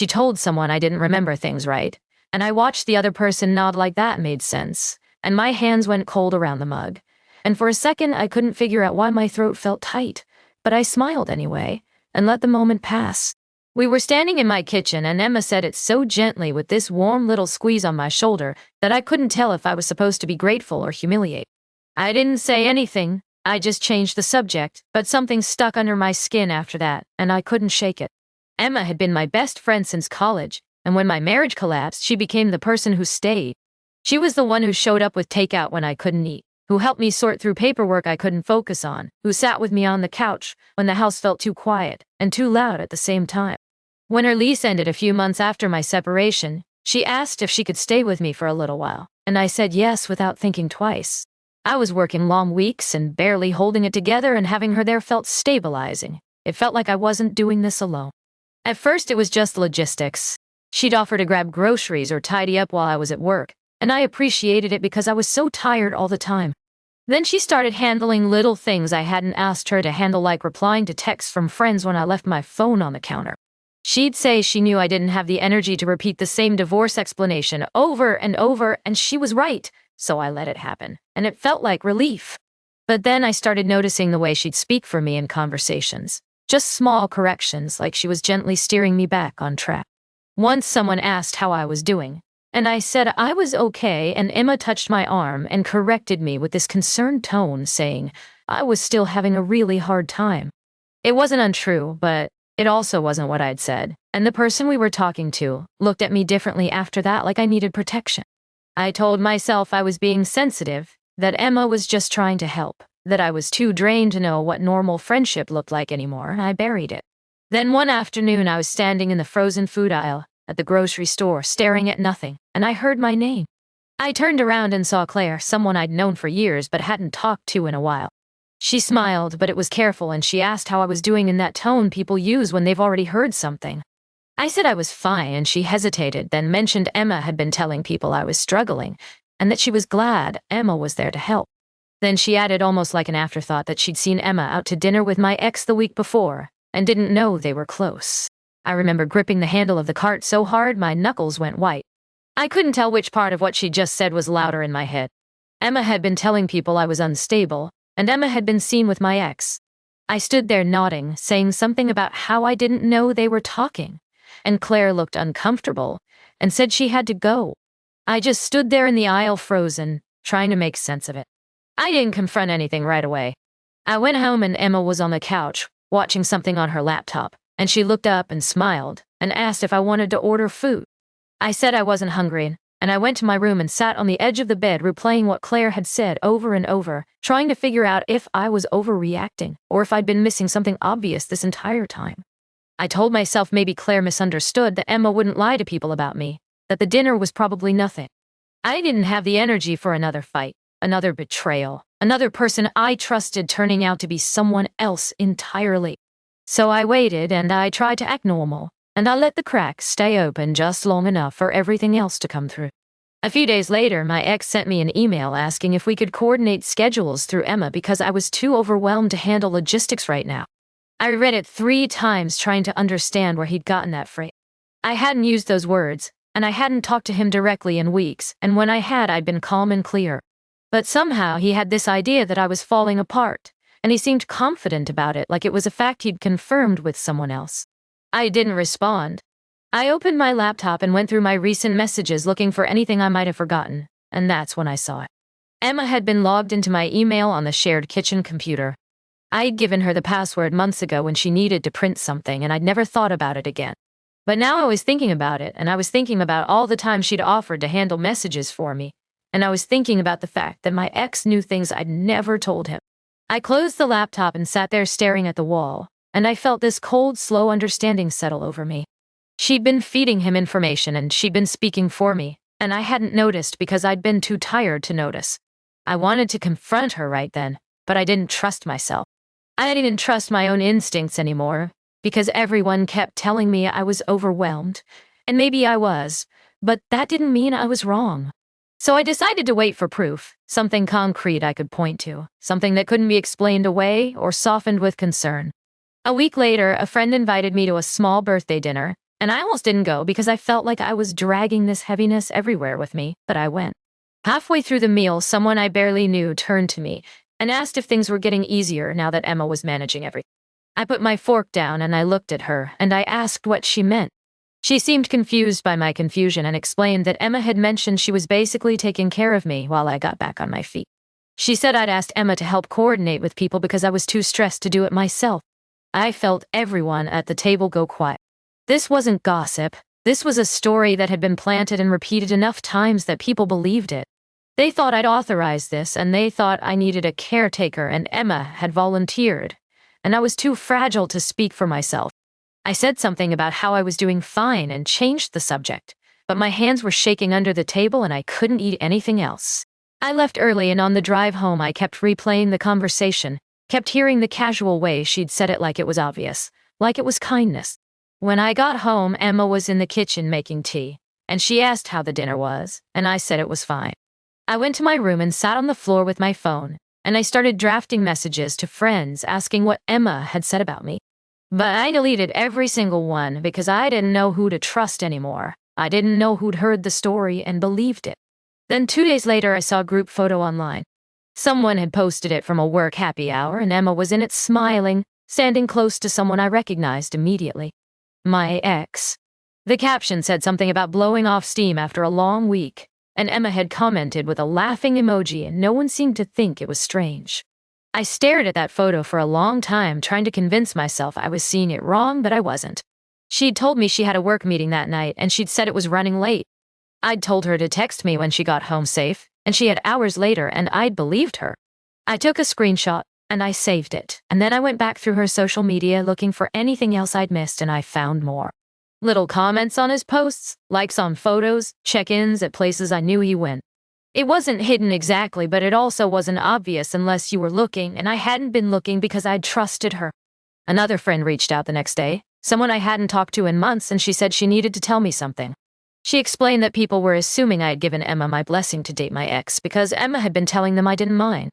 She told someone I didn't remember things right, and I watched the other person nod like that made sense, and my hands went cold around the mug. And for a second, I couldn't figure out why my throat felt tight, but I smiled anyway, and let the moment pass. We were standing in my kitchen, and Emma said it so gently with this warm little squeeze on my shoulder that I couldn't tell if I was supposed to be grateful or humiliated. I didn't say anything. I just changed the subject, but something stuck under my skin after that, and I couldn't shake it. Emma had been my best friend since college, and when my marriage collapsed, she became the person who stayed. She was the one who showed up with takeout when I couldn't eat, who helped me sort through paperwork I couldn't focus on, who sat with me on the couch when the house felt too quiet and too loud at the same time. When her lease ended a few months after my separation, she asked if she could stay with me for a little while, and I said yes without thinking twice. I was working long weeks and barely holding it together, and having her there felt stabilizing. It felt like I wasn't doing this alone. At first, it was just logistics. She'd offer to grab groceries or tidy up while I was at work, and I appreciated it because I was so tired all the time. Then she started handling little things I hadn't asked her to handle, like replying to texts from friends when I left my phone on the counter. She'd say she knew I didn't have the energy to repeat the same divorce explanation over and over, and she was right, so I let it happen, and it felt like relief. But then I started noticing the way she'd speak for me in conversations. Just small corrections, like she was gently steering me back on track. Once someone asked how I was doing, and I said I was okay, and Emma touched my arm and corrected me with this concerned tone, saying I was still having a really hard time. It wasn't untrue, but it also wasn't what I'd said, and the person we were talking to looked at me differently after that, like I needed protection. I told myself I was being sensitive, that Emma was just trying to help, that I was too drained to know what normal friendship looked like anymore, and I buried it. Then one afternoon, I was standing in the frozen food aisle at the grocery store, staring at nothing, and I heard my name. I turned around and saw Claire, someone I'd known for years but hadn't talked to in a while. She smiled, but it was careful, and she asked how I was doing in that tone people use when they've already heard something. I said I was fine, and she hesitated, then mentioned Emma had been telling people I was struggling, and that she was glad Emma was there to help. Then she added, almost like an afterthought, that she'd seen Emma out to dinner with my ex the week before, and didn't know they were close. I remember gripping the handle of the cart so hard my knuckles went white. I couldn't tell which part of what she just said was louder in my head. Emma had been telling people I was unstable, and Emma had been seen with my ex. I stood there nodding, saying something about how I didn't know they were talking, and Claire looked uncomfortable and said she had to go. I just stood there in the aisle, frozen, trying to make sense of it. I didn't confront anything right away. I went home, and Emma was on the couch, watching something on her laptop, and she looked up and smiled and asked if I wanted to order food. I said I wasn't hungry, and I went to my room and sat on the edge of the bed replaying what Claire had said over and over, trying to figure out if I was overreacting or if I'd been missing something obvious this entire time. I told myself maybe Claire misunderstood, that Emma wouldn't lie to people about me, that the dinner was probably nothing. I didn't have the energy for another fight, another betrayal, another person I trusted turning out to be someone else entirely. So I waited, and I tried to act normal, and I let the cracks stay open just long enough for everything else to come through. A few days later, my ex sent me an email asking if we could coordinate schedules through Emma because I was too overwhelmed to handle logistics right now. I read it 3 times trying to understand where he'd gotten that phrase. I hadn't used those words, and I hadn't talked to him directly in weeks, and when I had, I'd been calm and clear. But somehow he had this idea that I was falling apart, and he seemed confident about it, like it was a fact he'd confirmed with someone else. I didn't respond. I opened my laptop and went through my recent messages looking for anything I might have forgotten, and that's when I saw it. Emma had been logged into my email on the shared kitchen computer. I'd given her the password months ago when she needed to print something, and I'd never thought about it again. But now I was thinking about it, and I was thinking about all the time she'd offered to handle messages for me, and I was thinking about the fact that my ex knew things I'd never told him. I closed the laptop and sat there staring at the wall, and I felt this cold, slow understanding settle over me. She'd been feeding him information, and she'd been speaking for me, and I hadn't noticed because I'd been too tired to notice. I wanted to confront her right then, but I didn't trust myself. I didn't trust my own instincts anymore, because everyone kept telling me I was overwhelmed, and maybe I was, but that didn't mean I was wrong. So I decided to wait for proof, something concrete I could point to, something that couldn't be explained away or softened with concern. A week later, a friend invited me to a small birthday dinner, And I almost didn't go because I felt like I was dragging this heaviness everywhere with me, but I went. Halfway through the meal, someone I barely knew turned to me and asked if things were getting easier now that Emma was managing everything. I put my fork down and I looked at her, and I asked what she meant. She seemed confused by my confusion and explained that Emma had mentioned she was basically taking care of me while I got back on my feet. She said I'd asked Emma to help coordinate with people because I was too stressed to do it myself. I felt everyone at the table go quiet. This wasn't gossip. This was a story that had been planted and repeated enough times that people believed it. They thought I'd authorized this, and they thought I needed a caretaker, and Emma had volunteered. And I was too fragile to speak for myself. I said something about how I was doing fine and changed the subject, but my hands were shaking under the table and I couldn't eat anything else. I left early, and on the drive home I kept replaying the conversation, kept hearing the casual way she'd said it like it was obvious, like it was kindness. When I got home, Emma was in the kitchen making tea, and she asked how the dinner was, and I said it was fine. I went to my room and sat on the floor with my phone, and I started drafting messages to friends asking what Emma had said about me. But I deleted every single one because I didn't know who to trust anymore. I didn't know who'd heard the story and believed it. Then 2 days later, I saw a group photo online. Someone had posted it from a work happy hour, and Emma was in it smiling, standing close to someone I recognized immediately. My ex. The caption said something about blowing off steam after a long week, and Emma had commented with a laughing emoji, and no one seemed to think it was strange. I stared at that photo for a long time, trying to convince myself I was seeing it wrong, but I wasn't. She'd told me she had a work meeting that night, and she'd said it was running late. I'd told her to text me when she got home safe, and she had hours later, and I'd believed her. I took a screenshot, and I saved it, and then I went back through her social media looking for anything else I'd missed, and I found more. Little comments on his posts, likes on photos, check-ins at places I knew he went. It wasn't hidden exactly, but it also wasn't obvious unless you were looking, and I hadn't been looking because I'd trusted her. Another friend reached out the next day, someone I hadn't talked to in months, and she said she needed to tell me something. She explained that people were assuming I had given Emma my blessing to date my ex because Emma had been telling them I didn't mind.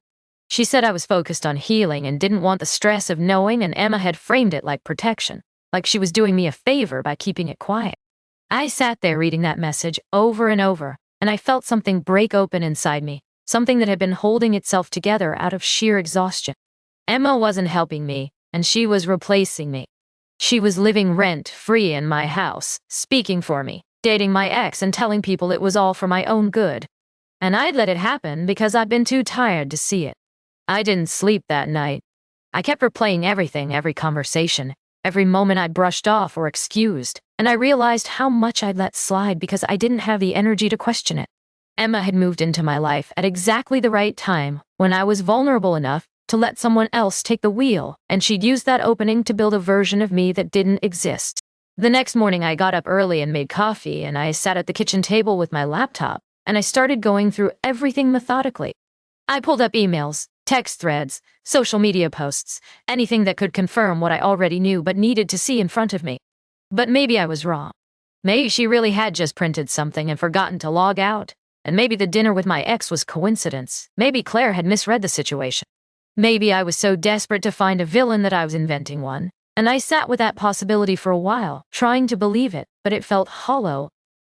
She said I was focused on healing and didn't want the stress of knowing, and Emma had framed it like protection, like she was doing me a favor by keeping it quiet. I sat there reading that message over and over, and I felt something break open inside me, something that had been holding itself together out of sheer exhaustion. Emma wasn't helping me, and she was replacing me. She was living rent-free in my house, speaking for me, dating my ex, and telling people it was all for my own good. And I'd let it happen because I'd been too tired to see it. I didn't sleep that night. I kept replaying everything, every conversation, every moment I brushed off or excused, and I realized how much I'd let slide because I didn't have the energy to question it. Emma had moved into my life at exactly the right time, when I was vulnerable enough to let someone else take the wheel, and she'd used that opening to build a version of me that didn't exist. The next morning I got up early and made coffee, and I sat at the kitchen table with my laptop, and I started going through everything methodically. I pulled up emails, text threads, social media posts, anything that could confirm what I already knew but needed to see in front of me. But maybe I was wrong. Maybe she really had just printed something and forgotten to log out. And maybe the dinner with my ex was coincidence. Maybe Claire had misread the situation. Maybe I was so desperate to find a villain that I was inventing one. And I sat with that possibility for a while, trying to believe it, but it felt hollow.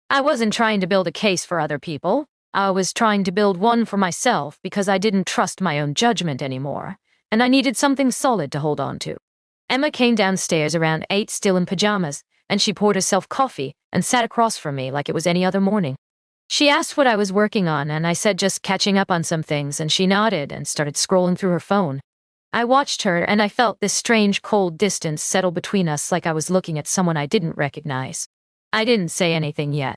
I wasn't trying to build a case for other people. I was trying to build one for myself because I didn't trust my own judgment anymore, and I needed something solid to hold on to. Emma came downstairs around 8, still in pajamas, and she poured herself coffee and sat across from me like it was any other morning. She asked what I was working on, and I said just catching up on some things, and she nodded and started scrolling through her phone. I watched her, and I felt this strange cold distance settle between us, like I was looking at someone I didn't recognize. I didn't say anything yet.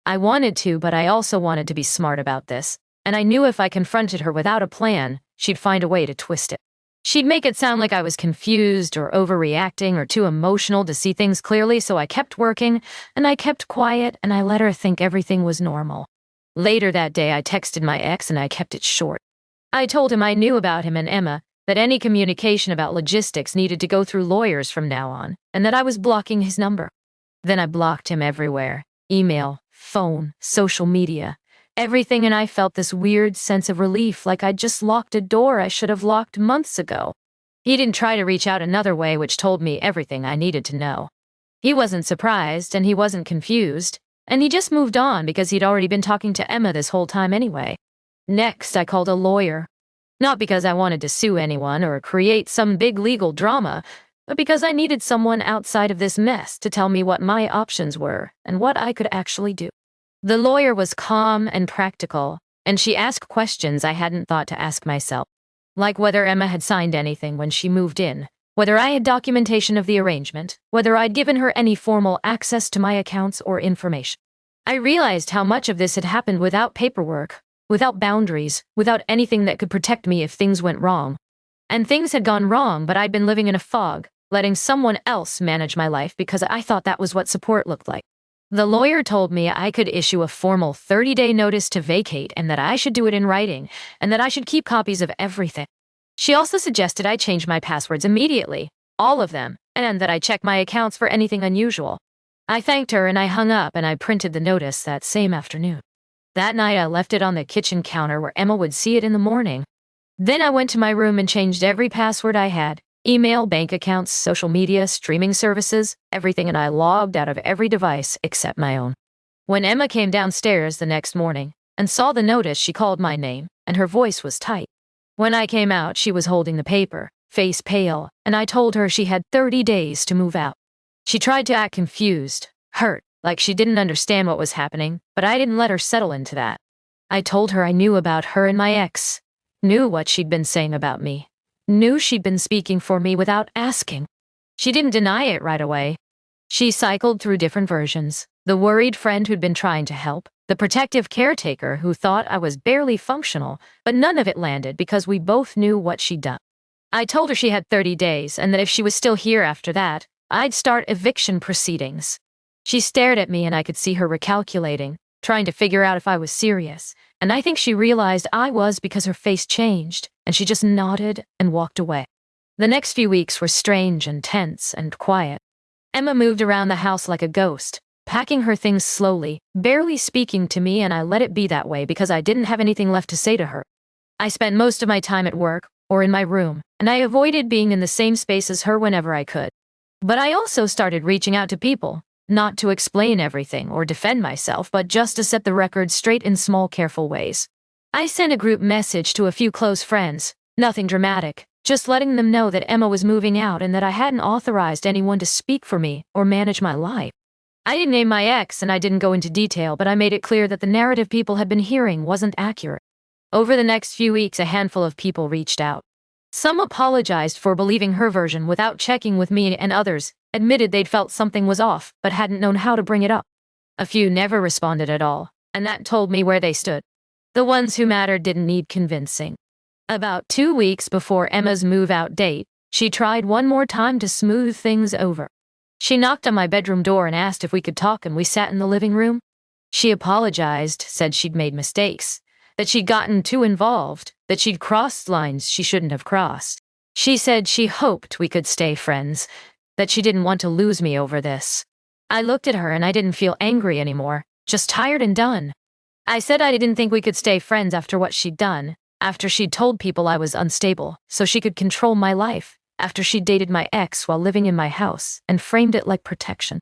I wanted to, but I also wanted to be smart about this, and I knew if I confronted her without a plan, she'd find a way to twist it. She'd make it sound like I was confused or overreacting or too emotional to see things clearly, so I kept working, and I kept quiet, and I let her think everything was normal. Later that day, I texted my ex, and I kept it short. I told him I knew about him and Emma, that any communication about logistics needed to go through lawyers from now on, and that I was blocking his number. Then I blocked him everywhere. Email, phone, social media, everything, and I felt this weird sense of relief, like I'd just locked a door I should have locked months ago. He didn't try to reach out another way, which told me everything I needed to know. He wasn't surprised and he wasn't confused, and he just moved on because he'd already been talking to Emma this whole time anyway. Next, I called a lawyer. Not because I wanted to sue anyone or create some big legal drama, but because I needed someone outside of this mess to tell me what my options were and what I could actually do. The lawyer was calm and practical, and she asked questions I hadn't thought to ask myself, like whether Emma had signed anything when she moved in, whether I had documentation of the arrangement, whether I'd given her any formal access to my accounts or information. I realized how much of this had happened without paperwork, without boundaries, without anything that could protect me if things went wrong. And things had gone wrong, but I'd been living in a fog, letting someone else manage my life because I thought that was what support looked like. The lawyer told me I could issue a formal 30-day notice to vacate and that I should do it in writing and that I should keep copies of everything. She also suggested I change my passwords immediately, all of them, and that I check my accounts for anything unusual. I thanked her and I hung up and I printed the notice that same afternoon. That night I left it on the kitchen counter where Emma would see it in the morning. Then I went to my room and changed every password I had, email, bank accounts, social media, streaming services, everything, and I logged out of every device except my own. When Emma came downstairs the next morning and saw the notice, she called my name and her voice was tight. When I came out, she was holding the paper, face pale, and I told her she had 30 days to move out. She tried to act confused, hurt, like she didn't understand what was happening, but I didn't let her settle into that. I told her I knew about her and my ex, knew what she'd been saying about me, knew she'd been speaking for me without asking. She didn't deny it right away. She cycled through different versions: the worried friend who'd been trying to help, the protective caretaker who thought I was barely functional, but none of it landed because we both knew what she'd done. I told her she had 30 days and that if she was still here after that, I'd start eviction proceedings. She stared at me and I could see her recalculating, trying to figure out if I was serious, and I think she realized I was because her face changed, and she just nodded and walked away. The next few weeks were strange and tense and quiet. Emma moved around the house like a ghost, packing her things slowly, barely speaking to me, and I let it be that way because I didn't have anything left to say to her. I spent most of my time at work or in my room, and I avoided being in the same space as her whenever I could. But I also started reaching out to people, not to explain everything or defend myself, but just to set the record straight in small, careful ways. I sent a group message to a few close friends, nothing dramatic, just letting them know that Emma was moving out and that I hadn't authorized anyone to speak for me or manage my life. I didn't name my ex and I didn't go into detail, but I made it clear that the narrative people had been hearing wasn't accurate. Over the next few weeks, a handful of people reached out. Some apologized for believing her version without checking with me, and others admitted they'd felt something was off but hadn't known how to bring it up. A few never responded at all, and that told me where they stood. The ones who mattered didn't need convincing. About 2 weeks before Emma's move-out date, she tried one more time to smooth things over. She knocked on my bedroom door and asked if we could talk, and we sat in the living room. She apologized, said she'd made mistakes, that she'd gotten too involved, that she'd crossed lines she shouldn't have crossed. She said she hoped we could stay friends, that she didn't want to lose me over this. I looked at her and I didn't feel angry anymore, just tired and done. I said I didn't think we could stay friends after what she'd done, after she'd told people I was unstable so she could control my life, after she'd dated my ex while living in my house and framed it like protection.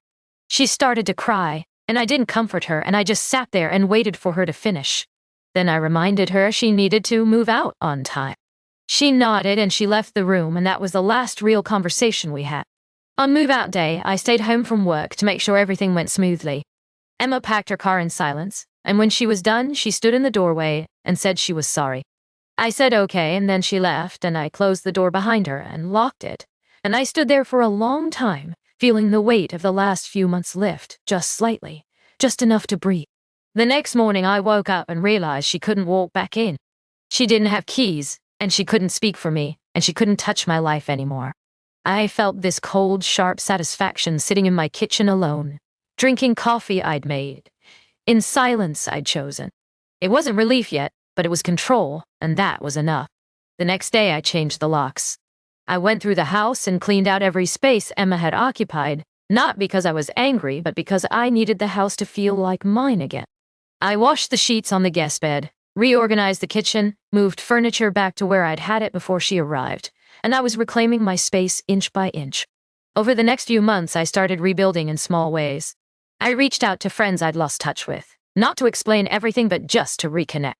She started to cry, and I didn't comfort her, and I just sat there and waited for her to finish. Then I reminded her she needed to move out on time. She nodded and she left the room, and that was the last real conversation we had. On move-out day, I stayed home from work to make sure everything went smoothly. Emma packed her car in silence, and when she was done, she stood in the doorway and said she was sorry. I said okay, and then she left, and I closed the door behind her and locked it. And I stood there for a long time, feeling the weight of the last few months lift, just slightly, just enough to breathe. The next morning, I woke up and realized she couldn't walk back in. She didn't have keys, and she couldn't speak for me, and she couldn't touch my life anymore. I felt this cold, sharp satisfaction sitting in my kitchen alone, drinking coffee I'd made, in silence I'd chosen. It wasn't relief yet, but it was control, and that was enough. The next day, I changed the locks. I went through the house and cleaned out every space Emma had occupied, not because I was angry, but because I needed the house to feel like mine again. I washed the sheets on the guest bed, reorganized the kitchen, moved furniture back to where I'd had it before she arrived, and I was reclaiming my space inch by inch. Over the next few months, I started rebuilding in small ways. I reached out to friends I'd lost touch with, not to explain everything but just to reconnect.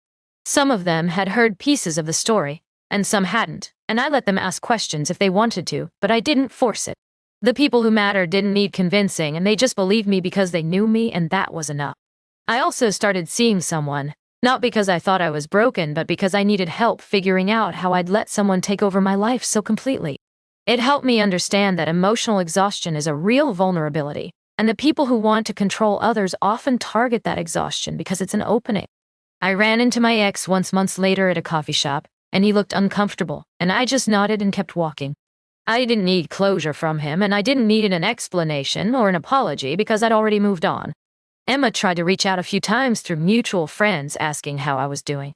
Some of them had heard pieces of the story, and some hadn't, and I let them ask questions if they wanted to, but I didn't force it. The people who mattered didn't need convincing, and they just believed me because they knew me, and that was enough. I also started seeing someone, not because I thought I was broken, but because I needed help figuring out how I'd let someone take over my life so completely. It helped me understand that emotional exhaustion is a real vulnerability, and the people who want to control others often target that exhaustion because it's an opening. I ran into my ex once months later at a coffee shop, and he looked uncomfortable, and I just nodded and kept walking. I didn't need closure from him, and I didn't need an explanation or an apology because I'd already moved on. Emma tried to reach out a few times through mutual friends asking how I was doing,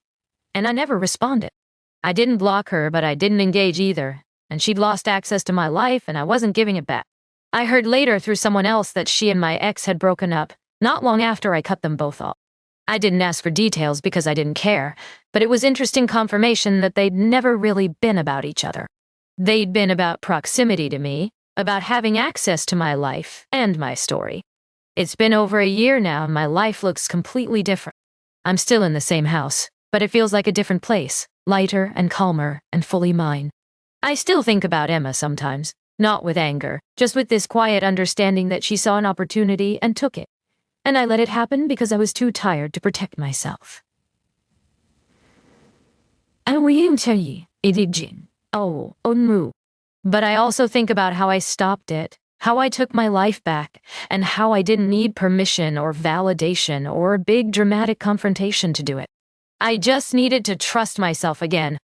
and I never responded. I didn't block her, but I didn't engage either, and she'd lost access to my life, and I wasn't giving it back. I heard later through someone else that she and my ex had broken up, not long after I cut them both off. I didn't ask for details because I didn't care, but it was interesting confirmation that they'd never really been about each other. They'd been about proximity to me, about having access to my life and my story. It's been over a year now, and my life looks completely different. I'm still in the same house, but it feels like a different place, lighter and calmer and fully mine. I still think about Emma sometimes, not with anger, just with this quiet understanding that she saw an opportunity and took it. And I let it happen because I was too tired to protect myself. Oh, no. But I also think about how I stopped it, how I took my life back, and how I didn't need permission or validation or a big dramatic confrontation to do it. I just needed to trust myself again.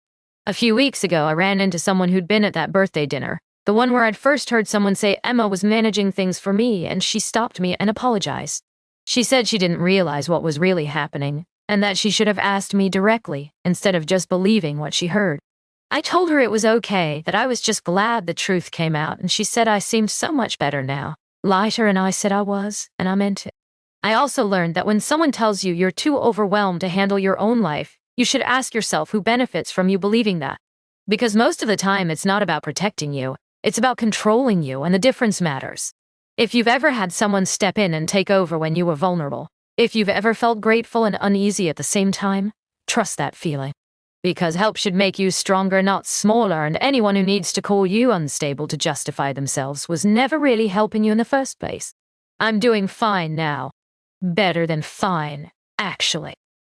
A few weeks ago, I ran into someone who'd been at that birthday dinner, the one where I'd first heard someone say Emma was managing things for me, and she stopped me and apologized. She said she didn't realize what was really happening, and that she should have asked me directly instead of just believing what she heard. I told her it was okay, that I was just glad the truth came out, and she said I seemed so much better now, lighter, and I said I was, and I meant it. I also learned that when someone tells you you're too overwhelmed to handle your own life, you should ask yourself who benefits from you believing that. Because most of the time it's not about protecting you, it's about controlling you, and the difference matters. If you've ever had someone step in and take over when you were vulnerable, if you've ever felt grateful and uneasy at the same time, trust that feeling. Because help should make you stronger, not smaller, and anyone who needs to call you unstable to justify themselves was never really helping you in the first place. I'm doing fine now. Better than fine, actually.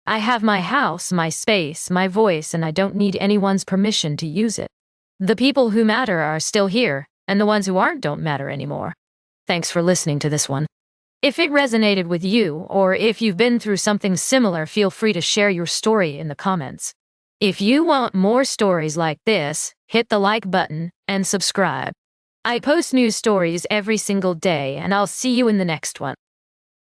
I have my house, my space, my voice, and I don't need anyone's permission to use it. The people who matter are still here, and the ones who aren't don't matter anymore. Thanks for listening to this one. If it resonated with you, or if you've been through something similar, feel free to share your story in the comments. If you want more stories like this, hit the like button and subscribe. I post new stories every single day, and I'll see you in the next one.